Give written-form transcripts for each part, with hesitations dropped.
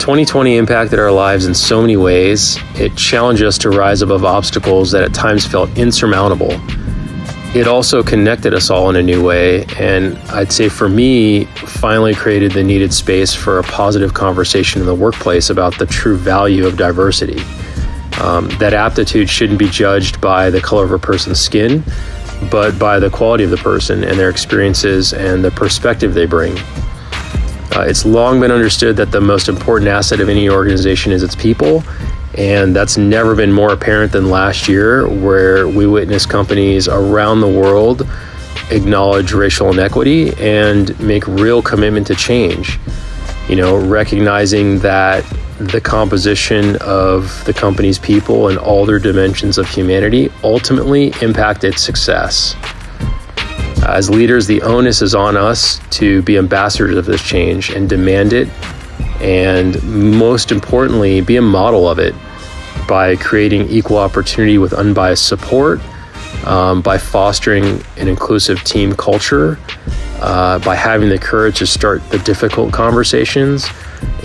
2020 impacted our lives in so many ways. It challenged us to rise above obstacles that at times felt insurmountable. It also connected us all in a new way, and I'd say for me, finally created the needed space for a positive conversation in the workplace about the true value of diversity. That aptitude shouldn't be judged by the color of a person's skin, but by the quality of the person and their experiences and the perspective they bring. It's long been understood that the most important asset of any organization is its people, and that's never been more apparent than last year, where we witnessed companies around the world acknowledge racial inequity and make real commitment to change. Recognizing that the composition of the company's people and all their dimensions of humanity ultimately impact its success. As leaders, the onus is on us to be ambassadors of this change and demand it, and most importantly, be a model of it by creating equal opportunity with unbiased support, by fostering an inclusive team culture, by having the courage to start the difficult conversations,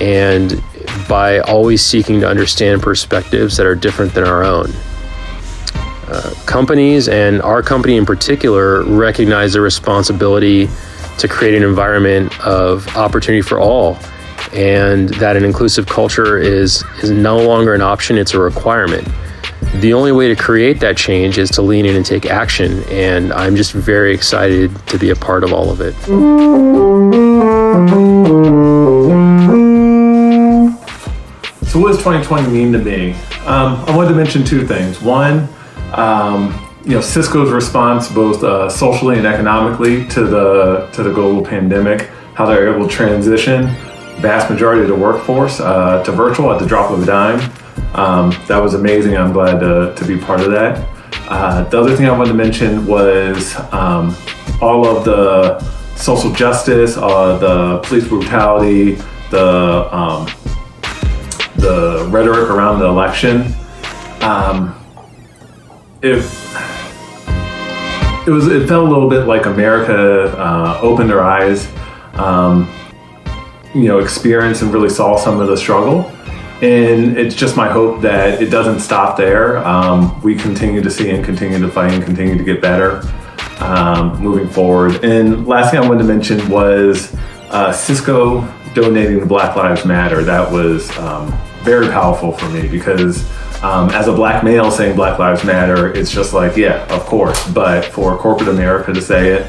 and by always seeking to understand perspectives that are different than our own. Companies, and our company in particular, recognize their responsibility to create an environment of opportunity for all, and that an inclusive culture is no longer an option, it's a requirement. The only way to create that change is to lean in and take action, and I'm just very excited to be a part of all of it. So what does 2020 mean to me? I wanted to mention two things. One, Cisco's response both socially and economically to the global pandemic, how they're able to transition vast majority of the workforce to virtual at the drop of a dime. That was amazing. I'm glad to be part of that. The other thing I wanted to mention was all of the social justice, the police brutality, the rhetoric around the election. It felt a little bit like America opened their eyes, experienced and really saw some of the struggle. And it's just my hope that it doesn't stop there. We continue to see and continue to fight and continue to get better moving forward. And last thing I wanted to mention was Cisco donating to Black Lives Matter. That was very powerful for me because as a Black male saying Black Lives Matter, it's just like, yeah, of course. But for corporate America to say it,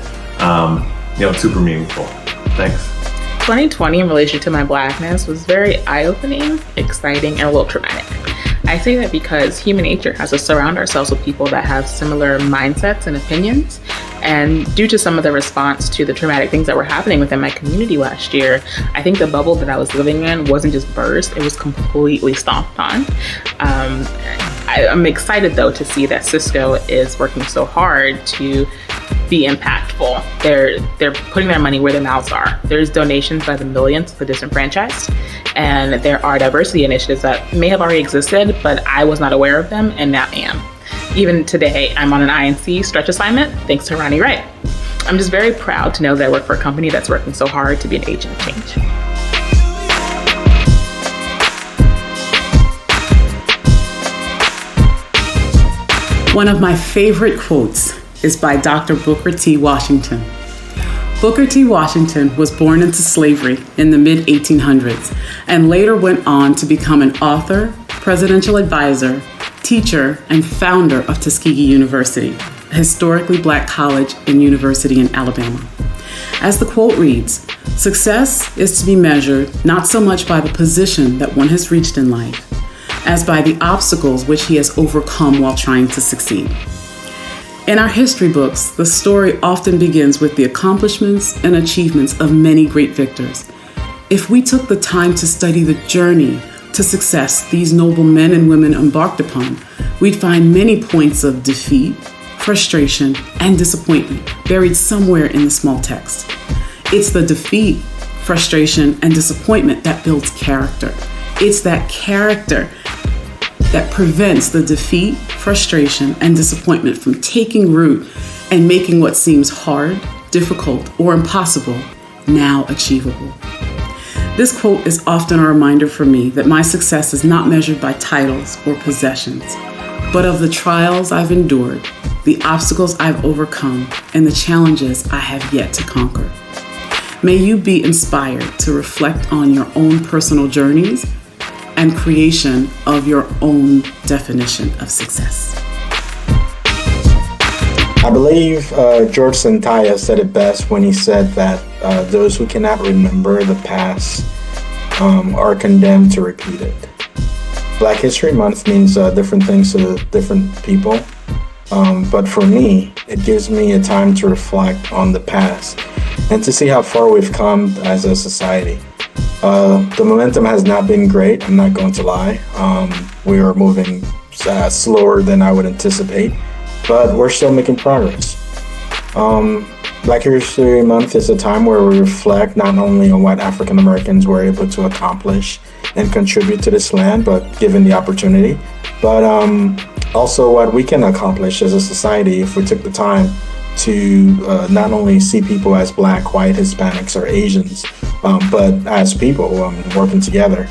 it's super meaningful. Thanks. 2020 in relation to my Blackness was very eye-opening, exciting, and a little traumatic. I say that because human nature has us surround ourselves with people that have similar mindsets and opinions. And due to some of the response to the traumatic things that were happening within my community last year, I think the bubble that I was living in wasn't just burst, it was completely stomped on. I'm excited though to see that Cisco is working so hard to be impactful. They're putting their money where their mouths are. There's donations by the millions to the disenfranchised, and there are diversity initiatives that may have already existed, but I was not aware of them, and now am. Even today, I'm on an INC stretch assignment thanks to Ronnie Wright. I'm just very proud to know that I work for a company that's working so hard to be an agent of change. One of my favorite quotes is by Dr. Booker T. Washington. Booker T. Washington was born into slavery in the mid-1800s and later went on to become an author, presidential advisor, teacher, and founder of Tuskegee University, a historically Black college and university in Alabama. As the quote reads, "Success is to be measured not so much by the position that one has reached in life, as by the obstacles which he has overcome while trying to succeed." In our history books, the story often begins with the accomplishments and achievements of many great victors. If we took the time to study the journey to success these noble men and women embarked upon, we'd find many points of defeat, frustration, and disappointment buried somewhere in the small text. It's the defeat, frustration, and disappointment that builds character. It's that character that prevents the defeat, frustration, and disappointment from taking root and making what seems hard, difficult, or impossible now achievable. This quote is often a reminder for me that my success is not measured by titles or possessions, but of the trials I've endured, the obstacles I've overcome, and the challenges I have yet to conquer. May you be inspired to reflect on your own personal journeys and creation of your own definition of success. I believe George Santayana said it best when he said that those who cannot remember the past are condemned to repeat it. Black History Month means different things to different people, but for me, it gives me a time to reflect on the past and to see how far we've come as a society. The momentum has not been great, I'm not going to lie. We are moving slower than I would anticipate, but we're still making progress. Black History Month is a time where we reflect not only on what African Americans were able to accomplish and contribute to this land, but given the opportunity, but also what we can accomplish as a society if we took the time to not only see people as Black, white, Hispanics, or Asians, but as people working together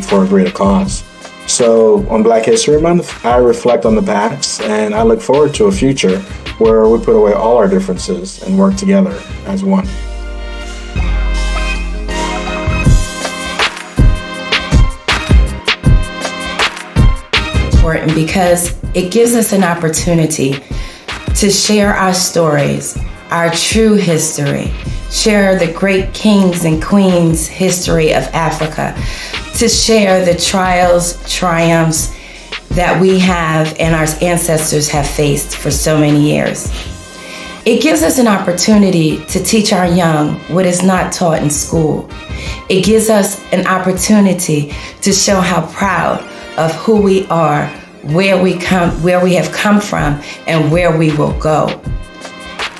for a greater cause. So on Black History Month, I reflect on the past and I look forward to a future where we put away all our differences and work together as one. Important because it gives us an opportunity to share our stories, our true history, share the great kings and queens history of Africa, to share the trials, triumphs that we have and our ancestors have faced for so many years. It gives us an opportunity to teach our young what is not taught in school. It gives us an opportunity to show how proud of who we are, where we have come from, and where we will go.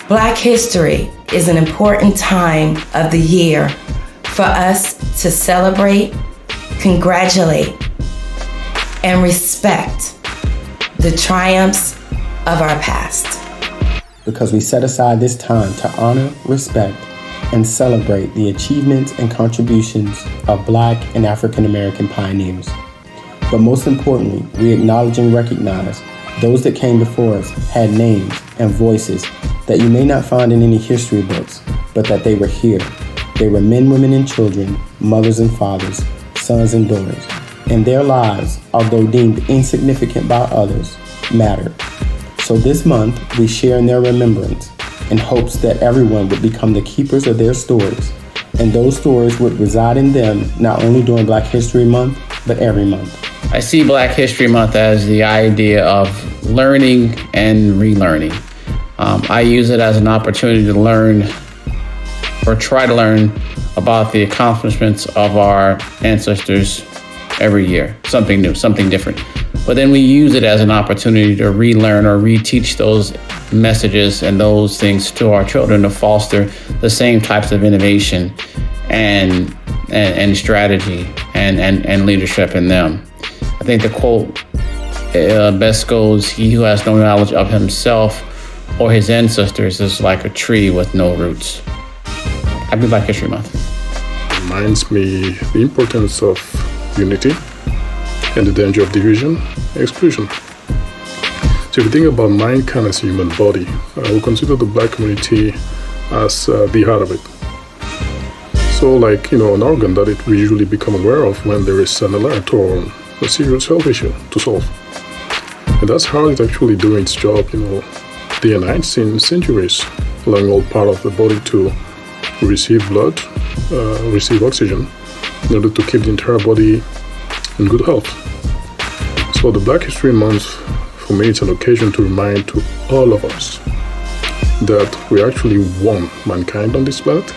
Black history is an important time of the year for us to celebrate, congratulate, and respect the triumphs of our past. Because we set aside this time to honor, respect, and celebrate the achievements and contributions of Black and African American pioneers. But most importantly, we acknowledge and recognize those that came before us had names and voices that you may not find in any history books, but that they were here. They were men, women, and children, mothers and fathers, sons and daughters. And their lives, although deemed insignificant by others, mattered. So this month, we share in their remembrance in hopes that everyone would become the keepers of their stories, and those stories would reside in them not only during Black History Month, but every month. I see Black History Month as the idea of learning and relearning. I use it as an opportunity to learn or try to learn about the accomplishments of our ancestors every year, something new, something different. But then we use it as an opportunity to relearn or reteach those messages and those things to our children to foster the same types of innovation and strategy and leadership in them. I think the quote best goes, "He who has no knowledge of himself or his ancestors is like a tree with no roots." Happy Black History Month. Reminds me the importance of unity and the danger of division and exclusion. So if you think about mankind as a human body, we consider the Black community as the heart of it. So like, an organ that we usually become aware of when there is an alert or a serious health issue to solve. And that's how it's actually doing its job, day and night since centuries, allowing all part of the body to receive blood, receive oxygen, in order to keep the entire body in good health. So the Black History Month, for me, it's an occasion to remind to all of us that we actually one mankind on this planet.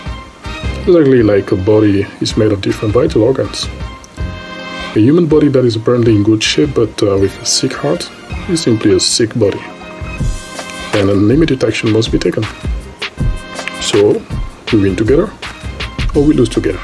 Exactly like a body is made of different vital organs. A human body that is apparently in good shape but with a sick heart is simply a sick body. And an immediate action must be taken. So, we win together or we lose together.